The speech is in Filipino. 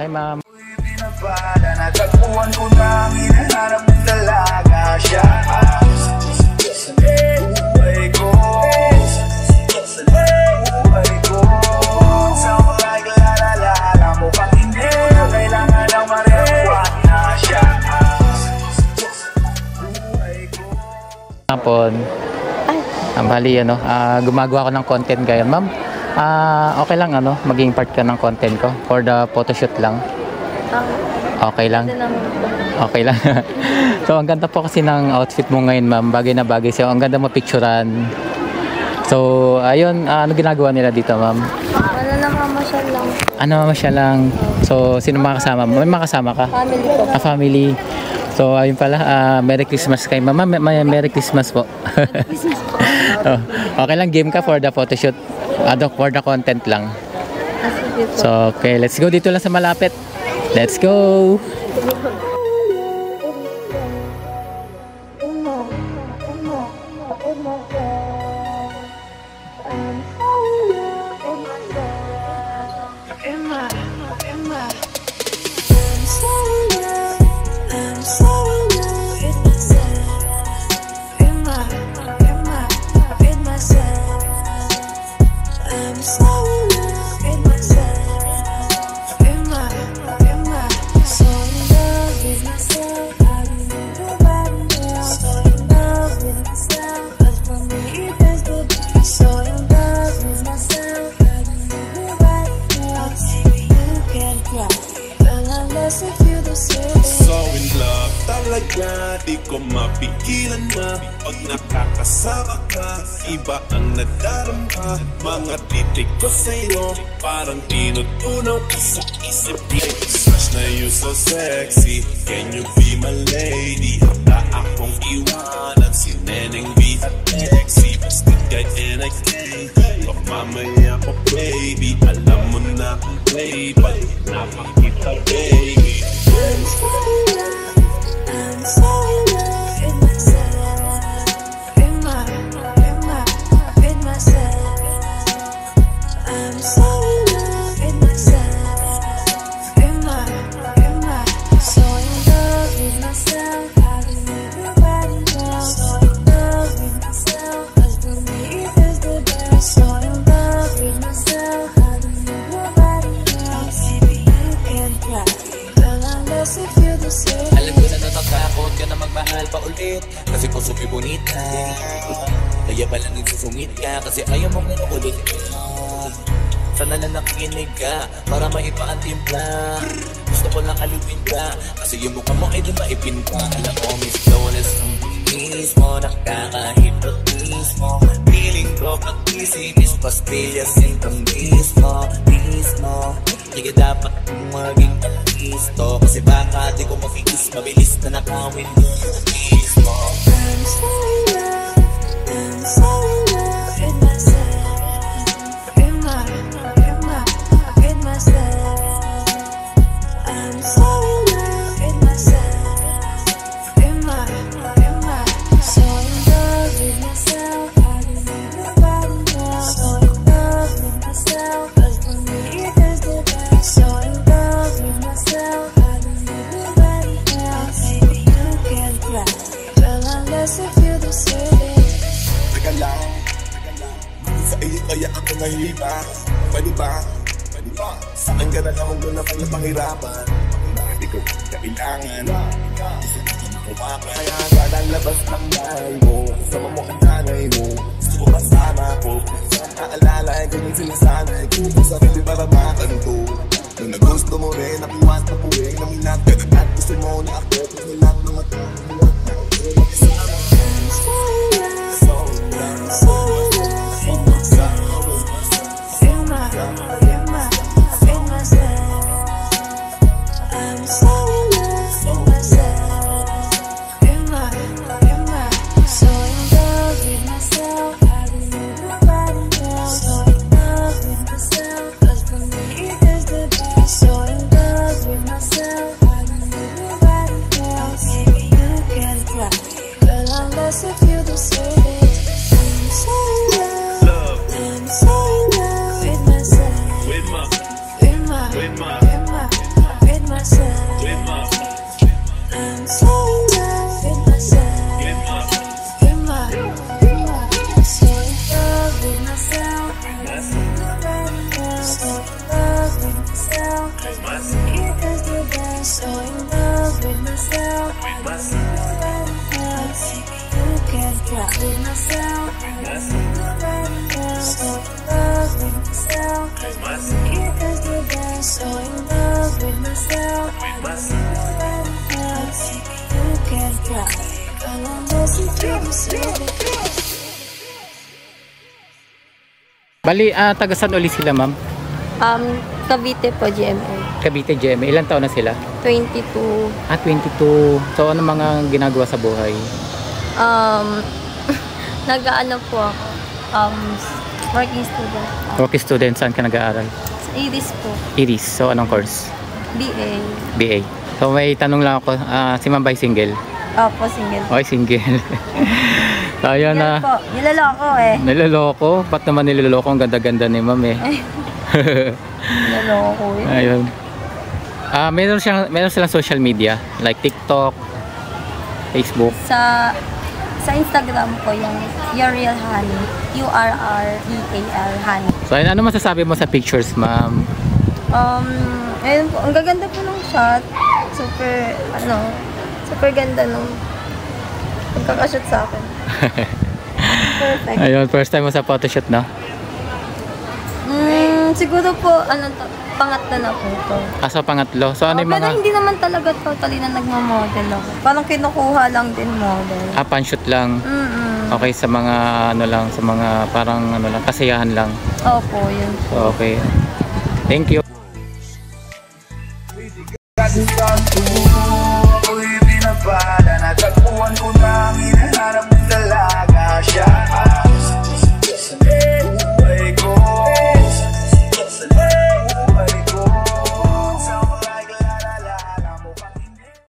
Hi, ma'am. Natagpuan ko na ang hinahanap ng dalaga siya. Buhay ko, buhay ko. Sa mga ilalala mo pang hindi kailangan ng marihuana na siya. Buhay ko. Hapon. Bali, gumagawa ko ng content ngayon, ma'am. Okay lang, maging part ka ng content ko for the photoshoot lang. Okay lang. Okay lang. So, ang ganda po kasi ng outfit mo ngayon, ma'am. Bagay na bagay sa'yo. Ang ganda mo picturean. So, ayun. Ano ginagawa nila dito, ma'am? Wala lang, mamasyal lang. Mamasyal lang. So, sino makasama mo? May makasama ka? Family ko. Family. So, ayun pala. Merry Christmas kay mama. Merry Christmas po. Christmas po. Okay lang. Game ka for the photoshoot. For the content lang. So, okay. Let's go dito lang sa malapit. Let's go! Di ko mapigilan na pag nakakasama ka, iba ang nadarama. Mga titig ko sa'yo parang tinutunaw ka sa isip. Smash na you so sexy, can you be my lady? Handa akong iwanan si Neneng B at Lexi. Basta ganyan I can, bak mamaya pa baby. Alam mo na ang play, pag napakita baby. I'm so in love with myself, with myself. I'm so in love with myself, so in love with myself. I don't need nobody else. So in love with myself, 'cause for me it is the best. So in love with myself, I don't need nobody else. Baby, you can cry, well unless you feel the same. Alam ko na natatakot ka na magmahal pa ulit, kasi puso ko'y bonita. Kaya pala nagsusungit ka, kasi ayaw mo kong ulit. Sana lang nakikinig ka, para maiba ang timpla. Gusto ko lang alipin ka, kasi yung mukha mo ay di maipinta. Alam ko miss flawless ang mismo, nakaka-hypnotize mo. Feeling ko pag-isip, miss pastillas sintong mismo. Kaya dapat kong maging listo, kasi baka di ko mabilis na nakawin yung mismo. I'm so in love with myself, with myself. I'm so in love with myself, so in love with myself. I don't need nobody else. So in love with myself, 'cause for me it is the best. So in love with myself, I don't need nobody else. Baby, you can cry, well unless you feel the same. Teka lang, sa iyo kaya ako nahihiba. Pwede ba? Sa akin ka na lang huwag na pala pangirapan. Hindi ko kailangan. Kumakaya ka na labas ng bahay mo, kasama mo ang nanay mo. Gusto ko kasama ko, saan naalala ay ganyan sinasanay. Kung sa sarili para makanto, kung nagusto mo rin, nakiwas na puwing naminat ka. At gusto mo na ako, kung ilang mga taong if you don't say it, I'm so 'cause me is the best. So in love with myself, I don't need nobody else. You can drop with myself, I don't need nobody else. So in love with myself, 'cause me is the best. So in love with myself, I don't need nobody else. You can drop. All I know is you deserve it. Bali, taga saan ulit sila, ma'am? Cavite po, GMA. Cavite, GMA. Ilan taon na sila? 22. 22. So, ano mga ginagawa sa buhay? Nag-ano po ako. Working student. Working student, saan ka nag-aaral? Sa IRIS po. Iris. So, anong course? BA. BA. So, may tanong lang ako. Si Ma'am Bay single? Opo, single. Okay, single. So, ayan Yan na. po. Nilaloko eh. Niloloko? Ba't naman niloloko? Ang ganda-ganda ni Ma'am eh. Nilaloko eh. Ayun. Meron silang social media like TikTok, Facebook. Sa Instagram po yung Your Real Honey. URREAL Honey. So, ayun, ano masasabi mo sa pictures, Ma'am? Ayun po. Ang gaganda po ng shot. Super ganda nung pagkakashoot sa akin. Perfect. Ayun, first time mo sa photoshoot, no? Siguro po, pangatlo na po ito. Sa pangatlo. So, ano yung Pero mga... hindi naman talaga totally na nagmamodel ako. Parang kinukuha lang din model. Panshoot lang. Okay, sa mga sa mga parang kasiyahan lang. Opo, yun. So, okay. Thank you. Got to start to